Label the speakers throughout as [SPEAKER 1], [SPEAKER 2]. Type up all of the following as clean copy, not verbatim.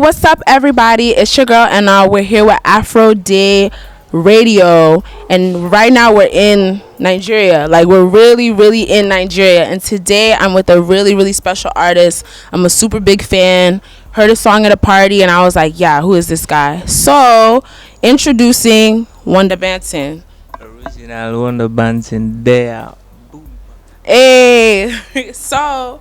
[SPEAKER 1] what's up, everybody? It's your girl, and we're here with Afro-Dey Radio, and right now we're in Nigeria. Like, we're really, really in Nigeria, and today I'm with a really, really special artist. I'm a super big fan. Heard a song at a party, and I was like, yeah, who is this guy? So, introducing 1Da Banton.
[SPEAKER 2] Original 1Da Banton there.
[SPEAKER 1] Hey, so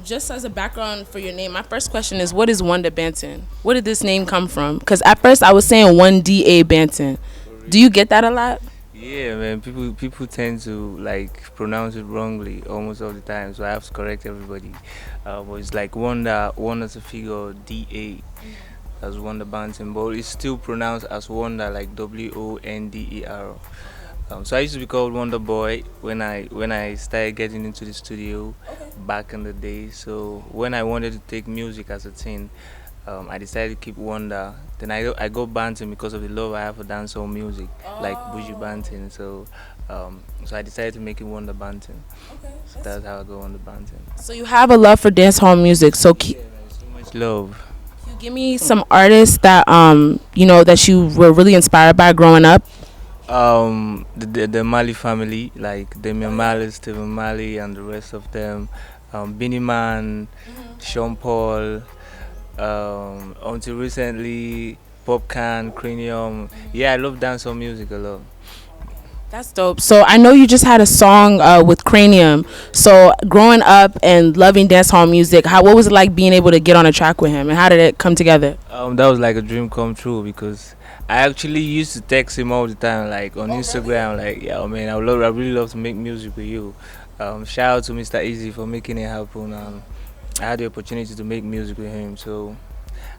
[SPEAKER 1] just as a background for your name, my first question is, what is 1Da Banton? Where did this name come from? Because at first I was saying 1Da Banton. Do you get that a lot?
[SPEAKER 2] Yeah, man. People tend to like pronounce it wrongly almost all the time, so I have to correct everybody. But it's like Wonda's a figure Da. That's 1Da Banton, but it's still pronounced as Wonder, like Wonder. So I used to be called Wonder Boy when I started getting into the studio back in the day. So when I wanted to take music as a teen, I decided to keep Wonder. Then I got Banton because of the love I have for dancehall music, like Bougie Banton. So I decided to make it 1Da Banton.
[SPEAKER 1] Okay,
[SPEAKER 2] So that's how I go 1Da Banton.
[SPEAKER 1] so you have a love for dancehall music. So
[SPEAKER 2] Yeah, man, so much love.
[SPEAKER 1] can you give me some artists that that you were really inspired by growing up?
[SPEAKER 2] The Mali family, like Damian Marley, Stephen Marley, and the rest of them. Beanie Man, Sean Paul. Until recently, Popcan, Cranium. Yeah, I love dancehall music a lot.
[SPEAKER 1] That's dope. So I know you just had a song with Cranium. So growing up and loving dancehall music, what was it like being able to get on a track with him, and how did it come together?
[SPEAKER 2] That was like a dream come true because I actually used to text him all the time, like on Instagram, like, yeah, man, I really love to make music with you. Shout out to Mr. Easy for making it happen. I had the opportunity to make music with him, so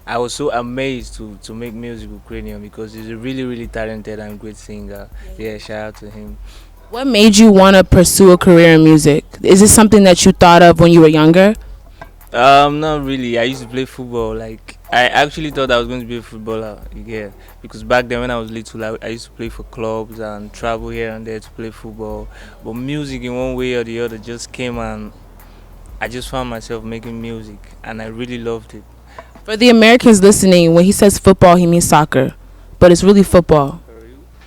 [SPEAKER 2] I was so amazed to make music with Cranium because he's a really, really talented and great singer. Yeah, shout out to him.
[SPEAKER 1] What made you want to pursue a career in music? Is this something that you thought of when you were younger?
[SPEAKER 2] Not really. I used to play football. Like I actually thought I was going to be a footballer. Yeah, because back then when I was little, I used to play for clubs and travel here and there to play football. But music, in one way or the other, just came and I just found myself making music, and I really loved it.
[SPEAKER 1] For the Americans listening, when he says football, he means soccer, but it's really football.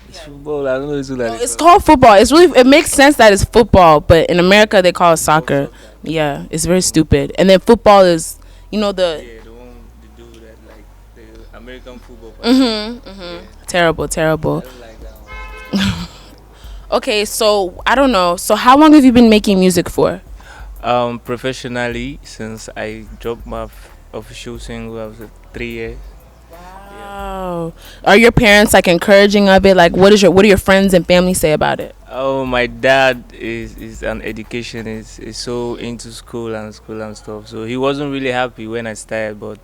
[SPEAKER 2] It's football. I don't know it's
[SPEAKER 1] No, it's called football. It makes sense that it's football, but in America they call it soccer. Yeah, it's very stupid. And then football is, the
[SPEAKER 2] Yeah, the one they do that like the American football.
[SPEAKER 1] Yeah. Terrible, terrible.
[SPEAKER 2] I don't like that one.
[SPEAKER 1] Okay, so I don't know. So how long have you been making music for?
[SPEAKER 2] Professionally, since I dropped my official single, I was at 3 years.
[SPEAKER 1] Wow. Are your parents like encouraging of it? Like, what do your friends and family say about it?
[SPEAKER 2] Oh, my dad is an education is so into school and stuff. So he wasn't really happy when I started, but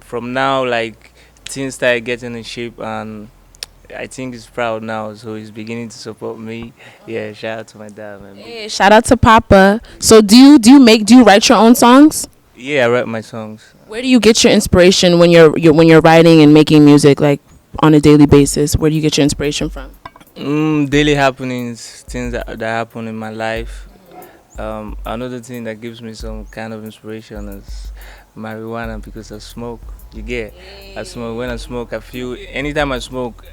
[SPEAKER 2] from now, like, things started getting in shape, and I think he's proud now. So he's beginning to support me. Yeah, shout out to my dad, man.
[SPEAKER 1] Hey, shout out to Papa. So do you write your own songs?
[SPEAKER 2] Yeah, I write my songs.
[SPEAKER 1] Where do you get your inspiration when you're writing and making music, like on a daily basis? Where do you get your inspiration from?
[SPEAKER 2] Daily happenings, things that happen in my life. Another thing that gives me some kind of inspiration is marijuana because I smoke. You get? I smoke. When I smoke, anytime I smoke,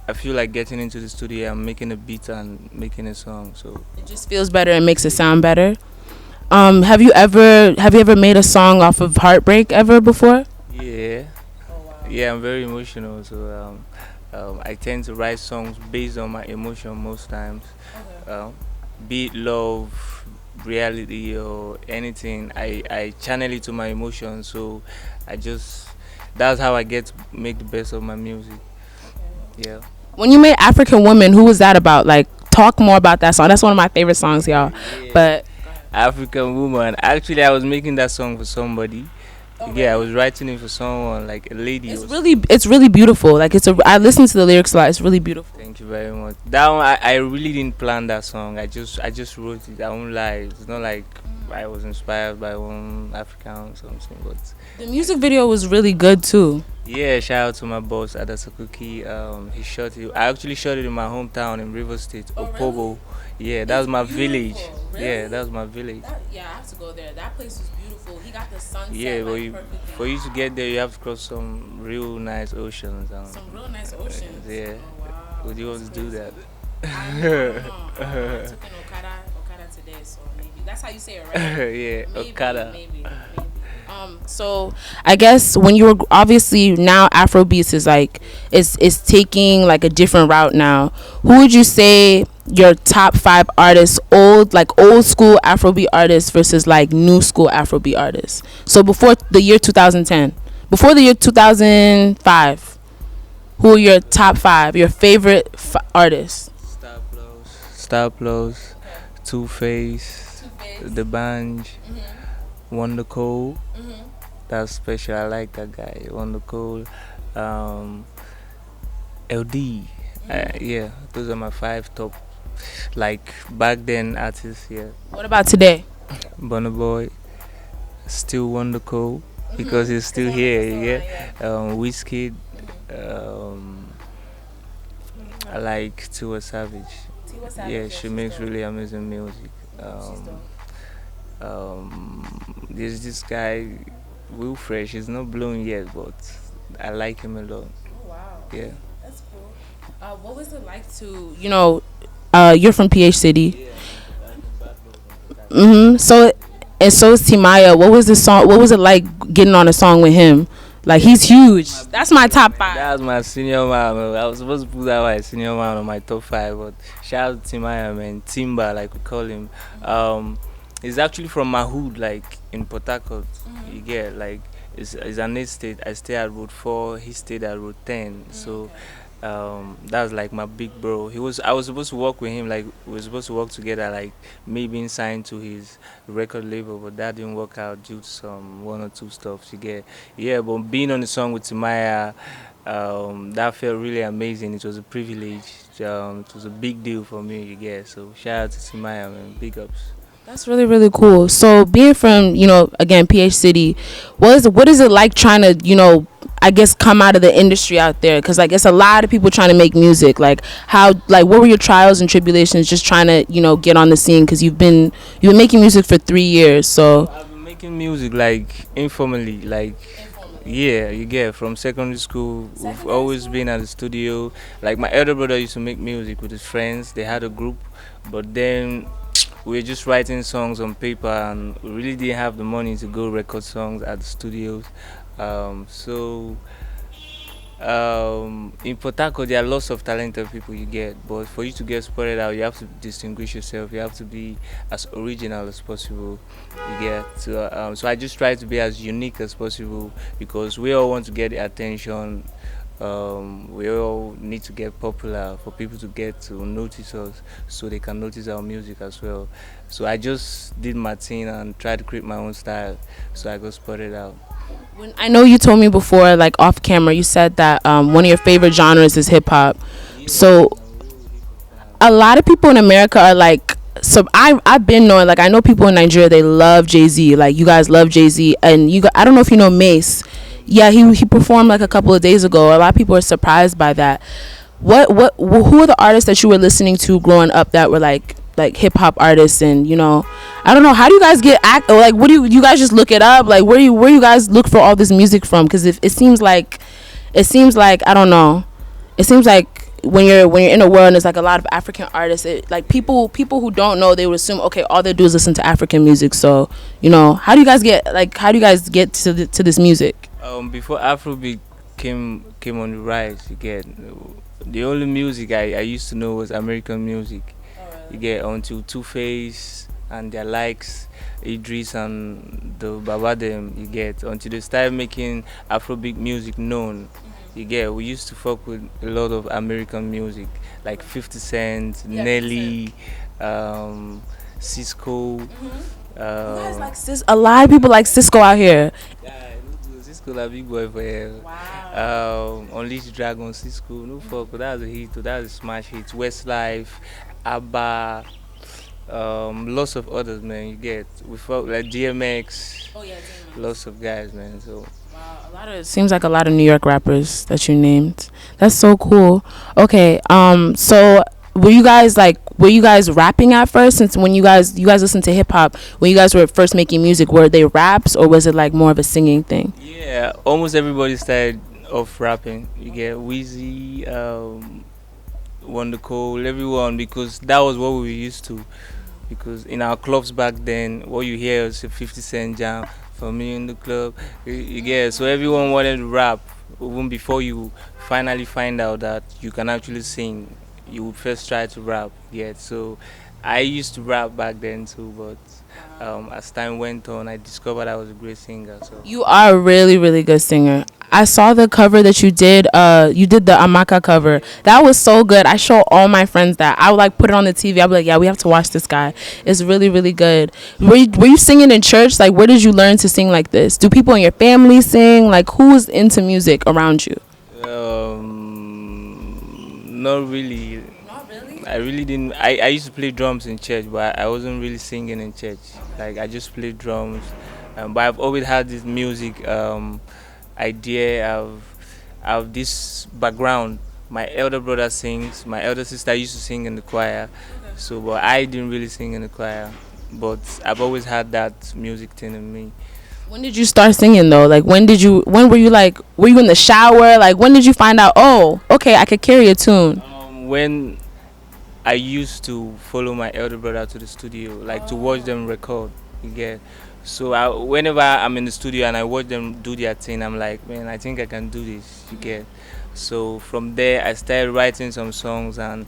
[SPEAKER 2] I feel like getting into the studio and making a beat and making a song. So
[SPEAKER 1] It just feels better and makes it sound better. Have you ever made a song off of heartbreak ever before?
[SPEAKER 2] yeah, yeah, I'm very emotional. So I tend to write songs based on my emotion most times. Be it love, reality, or anything. I channel it to my emotions. So I just that's how I get to make the best of my music. Yeah.
[SPEAKER 1] When you made African Woman, who was that about? Like, talk more about that song. That's one of my favorite songs, y'all. But
[SPEAKER 2] African woman. Actually, I was making that song for somebody. Yeah, I was writing it for someone, like a lady.
[SPEAKER 1] it's really beautiful. Like, I listen to the lyrics a lot. It's really beautiful.
[SPEAKER 2] Thank you very much. That one, I really didn't plan that song. I just wrote it. I won't lie. It's not like I was inspired by one African or something. But
[SPEAKER 1] The music video was really good too.
[SPEAKER 2] yeah, shout out to my boss Adasakuki. He shot it. I actually shot it in my hometown in River State,
[SPEAKER 1] Oh,
[SPEAKER 2] Opobo.
[SPEAKER 1] really?
[SPEAKER 2] Yeah, that
[SPEAKER 1] It's
[SPEAKER 2] was my village.
[SPEAKER 1] beautiful.
[SPEAKER 2] Yeah,
[SPEAKER 1] Really?
[SPEAKER 2] that was my village.
[SPEAKER 1] Yeah, I have to go there. That place was beautiful. He got the
[SPEAKER 2] Yeah,
[SPEAKER 1] sunset
[SPEAKER 2] but
[SPEAKER 1] like perfectly.
[SPEAKER 2] for you to get there, you have to cross some real nice oceans.
[SPEAKER 1] Some real nice oceans.
[SPEAKER 2] Yeah,
[SPEAKER 1] Oh wow.
[SPEAKER 2] would you want
[SPEAKER 1] That's
[SPEAKER 2] to do
[SPEAKER 1] crazy.
[SPEAKER 2] that?
[SPEAKER 1] I don't know. I took an Okada today, so maybe that's how you say it, right?
[SPEAKER 2] Yeah,
[SPEAKER 1] Maybe,
[SPEAKER 2] Okada.
[SPEAKER 1] maybe. So I guess when you were obviously now Afrobeats is like is taking like a different route now. Who would you say your top five artists, old school Afrobeat artists versus like new school Afrobeat artists? So before the year 2010, before the year 2005, who are your top five, your favorite artists?
[SPEAKER 2] Star Plus, Two Face, The Banj, Wonder Cole. That's special. I like that guy. Wonder Cole, um, LD. Yeah, those are my five top. Like back then artists. Yeah,
[SPEAKER 1] What about today?
[SPEAKER 2] Burna Boy, still Wonder Cole because he's still here. Yeah, Whiskey. Um, I like Tiwa Savage. Yeah, she makes really amazing music. There's this guy, Will Fresh. He's not blown yet, but I like him a lot.
[SPEAKER 1] Oh, wow.
[SPEAKER 2] Yeah.
[SPEAKER 1] That's cool. What was it like to, you're from PH City. So, and so is Timaya. What was the song? What was it like getting on a song with him? Like he's huge. That's my top five.
[SPEAKER 2] That was my senior man. I was supposed to put that my senior man on my top five, but shout out to Timaya, man. Timba, like we call him. He's actually from my hood, like in Port Harcourt. You get like it's an estate. I stay at Road 4. He stayed at Road 10. So that was like my big bro. I was supposed to work with him, like we were supposed to work together, like me being signed to his record label, but that didn't work out due to some one or two stuff. You get, yeah. But being on the song with Timaya, that felt really amazing. It was a privilege. It was a big deal for me. You get, so shout out to Timaya, man. Big ups.
[SPEAKER 1] That's really really cool. So being from again PH City, what is it like trying to I guess come out of the industry out there? Because like it's a lot of people trying to make music. Like what were your trials and tribulations just trying to get on the scene? Because you've been making music for 3 years. So
[SPEAKER 2] I've been making music like informally, like yeah, you get from secondary school. We've always been at the studio. Like my elder brother used to make music with his friends. They had a group, but then we were just writing songs on paper, and we really didn't have the money to go record songs at the studios. So in Port Harcourt, there are lots of talented people you get, but for you to get spotted out, you have to distinguish yourself. You have to be as original as possible. You get so I just try to be as unique as possible because we all want to get the attention. We all need to get popular for people to get to notice us, so they can notice our music as well. So I just did my thing and tried to create my own style, so I got spotted out.
[SPEAKER 1] I know you told me before, like off camera, you said that one of your favorite genres is hip hop. So a lot of people in America are like, so I've been knowing, like I know people in Nigeria, they love Jay-Z. Like you guys love Jay-Z, and I don't know if you know Mace. Yeah, he performed like a couple of days ago. A lot of people are surprised by that. Who are the artists that you were listening to growing up that were like hip hop artists? And I don't know, how do you guys like, what do you guys just look it up? Like where you guys look for all this music from? Because it seems like I don't know, it seems like when you're in a world and there's like a lot of African artists, like people who don't know, they would assume, okay, all they do is listen to African music. So how do you guys get to this music?
[SPEAKER 2] Before Afrobeat came on the rise, you get, the only music I used to know was American music. You get, until Two Face and their likes, Idris and the Baba them, you get, until they started making Afrobeat music known. You get, we used to fuck with a lot of American music like 50 Cent, yeah, Nelly, Cisco. You
[SPEAKER 1] guys like a lot of people like Cisco out here.
[SPEAKER 2] Yeah, Cisco a big boy for him.
[SPEAKER 1] Wow.
[SPEAKER 2] Unleash Dragon, Cisco, no fuck, that was a hit, that was a smash hit. Westlife, ABBA, Lots of others, man. You get we felt like DMX,
[SPEAKER 1] Oh yeah, DMX.
[SPEAKER 2] lots of guys, man. So
[SPEAKER 1] Wow, a lot of seems like a lot of New York rappers that you named. That's so cool. Okay, so were you guys rapping at first? Since when you guys listened to hip hop, when you guys were first making music, were they raps or was it like more of a singing thing?
[SPEAKER 2] yeah, almost everybody started off rapping. You get Wheezy, Wonder Cole, everyone, because that was what we were used to. Because in our clubs back then, what you hear is a 50 Cent jam for me in the club. You get, so everyone wanted to rap. Even before you finally find out that you can actually sing, you would first try to rap. Yeah, so I used to rap back then too, but as time went on, I discovered I was a great singer. So
[SPEAKER 1] You are a really, really good singer. I saw the cover that you did. You did the Amaka cover. That was so good. I show all my friends that. I would like put it on the TV. I'd be like, yeah, we have to watch this guy. It's really, really good. Were you singing in church? Like, where did you learn to sing like this? Do people in your family sing? Like, who's into music around you?
[SPEAKER 2] not really.
[SPEAKER 1] Not really.
[SPEAKER 2] I really didn't. I used to play drums in church, but I wasn't really singing in church. Like I just played drums, but I've always had this music idea. I've this background. My elder brother sings. My elder sister used to sing in the choir, so but I didn't really sing in the choir. But I've always had that music thing in me.
[SPEAKER 1] When did you start singing though? Like, when were you like, were you in the shower? Like, when did you find out, oh, okay, I could carry a tune?
[SPEAKER 2] When I used to follow my elder brother to the studio, like to watch them record. You get. So whenever I'm in the studio and I watch them do their thing, I'm like, man, I think I can do this. You get. So from there, I started writing some songs, and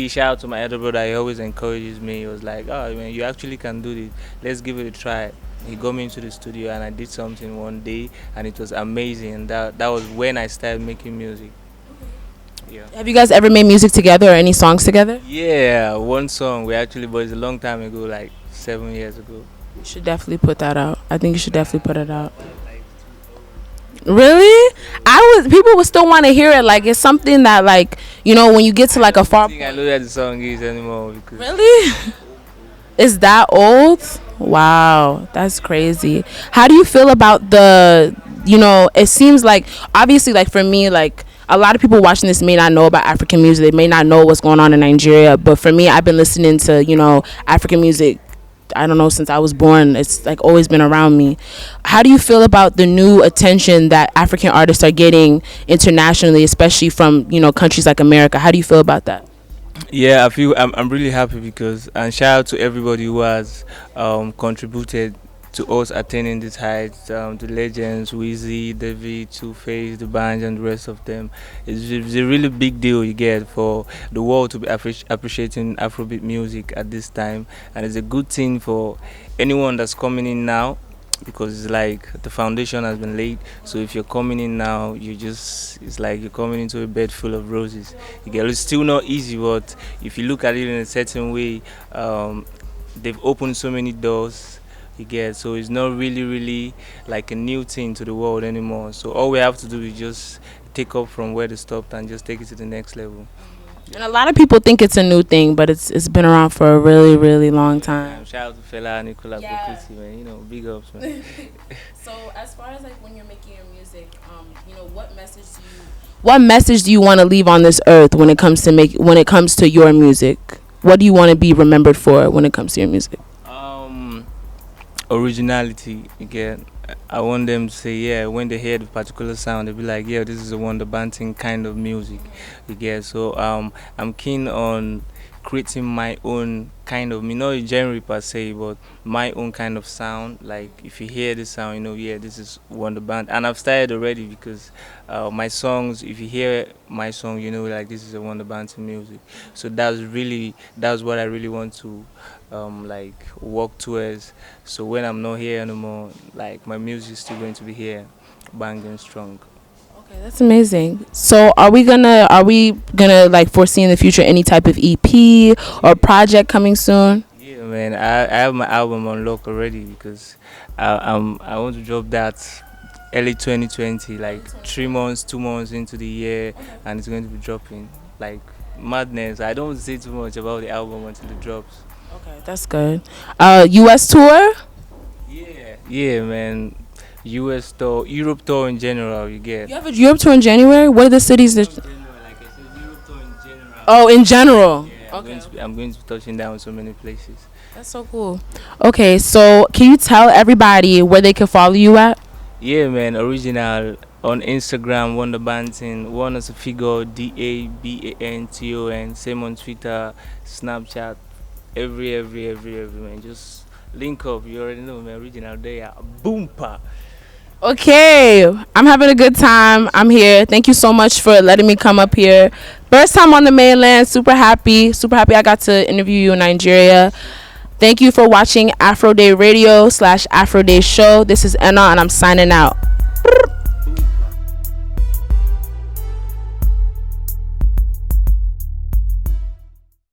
[SPEAKER 2] shout out to my elder brother. He always encourages me. He was like, oh man, you actually can do this. Let's give it a try. He got me into the studio, and I did something one day, and it was amazing. And that was when I started making music. Yeah.
[SPEAKER 1] Have you guys ever made music together or any songs together?
[SPEAKER 2] Yeah, one song we actually, but it's a long time ago, like 7 years ago.
[SPEAKER 1] You should definitely put that out. I think you should definitely put it out. Really? People would still want to hear it. Like, it's something that, like, when you get to like a
[SPEAKER 2] I
[SPEAKER 1] far
[SPEAKER 2] think I
[SPEAKER 1] point.
[SPEAKER 2] know that the song is anymore because
[SPEAKER 1] Really? Is that old? Wow, that's crazy. How do you feel about it seems like, obviously, like for me, like a lot of people watching this may not know about African music. They may not know what's going on in Nigeria. But for me, I've been listening to, African music, I don't know, since I was born. It's like always been around me. How do you feel about the new attention that African artists are getting internationally, especially from, countries like America? How do you feel about that?
[SPEAKER 2] yeah, I'm really happy because and shout out to everybody who has contributed to us attaining this height. The legends, Weezy, David, Two Face, the band, and the rest of them. It's a really big deal you get for the world to be appreciating Afrobeat music at this time, and it's a good thing for anyone that's coming in now because it's like the foundation has been laid. So if you're coming in now, it's like you're coming into a bed full of roses. You get, it's still not easy, but if you look at it in a certain way, they've opened so many doors. You get, so it's not really like a new thing to the world anymore. So all we have to do is just take up from where they stopped and just take it to the next level.
[SPEAKER 1] And a lot of people think it's a new thing, but it's been around for a really, really long time.
[SPEAKER 2] Shout out to Fela Nicola
[SPEAKER 1] Yeah.
[SPEAKER 2] Bokuti, man. Big ups, man.
[SPEAKER 1] So as far as like when you're making your music, what message do you want to leave on this earth when it comes to your music? What do you want to be remembered for when it comes to your music?
[SPEAKER 2] Um, Originality again. I want them to say, yeah, when they hear the particular sound, they'll be like, yeah, this is a 1Da Banton kind of music. You get, so I'm keen on creating my own kind of, not a genre per se, but my own kind of sound. Like if you hear this sound, yeah, this is 1Da Band, and I've started already because my songs. If you hear my song, like this is a 1Da Banton music. So that's what I really want to like work towards. So when I'm not here anymore, like my music is still going to be here, banging strong.
[SPEAKER 1] Okay, that's amazing. So are we gonna like foresee in the future any type of EP or project coming soon?
[SPEAKER 2] Yeah, man, I have my album on lock already because I want to drop that early 2020, like 3 months, 2 months into the year, and it's going to be dropping like madness. I don't say too much about the album until it drops.
[SPEAKER 1] Okay, that's good. US tour?
[SPEAKER 2] Yeah, man. US tour, Europe tour in general, you get.
[SPEAKER 1] You have a Europe tour in January? What are the cities
[SPEAKER 2] Not
[SPEAKER 1] that?
[SPEAKER 2] in general, like I said, Europe tour in general.
[SPEAKER 1] Oh, in general.
[SPEAKER 2] Yeah,
[SPEAKER 1] Okay.
[SPEAKER 2] I'm going to be touching down so many places.
[SPEAKER 1] That's so cool. Okay, so can you tell everybody where they can follow you at?
[SPEAKER 2] Yeah, man. Original on Instagram, 1Da Banton, one as a figure, DABANTON. Same on Twitter, Snapchat, every man. Just link up. You already know, man. Original there, boom pa.
[SPEAKER 1] Okay, I'm having a good time. I'm here. Thank you so much for letting me come up here. First time on the mainland. Super happy. Super happy I got to interview you in Nigeria. Thank you for watching Afro-Dey Radio / Afro-Dey Show. This is Enna and I'm signing out.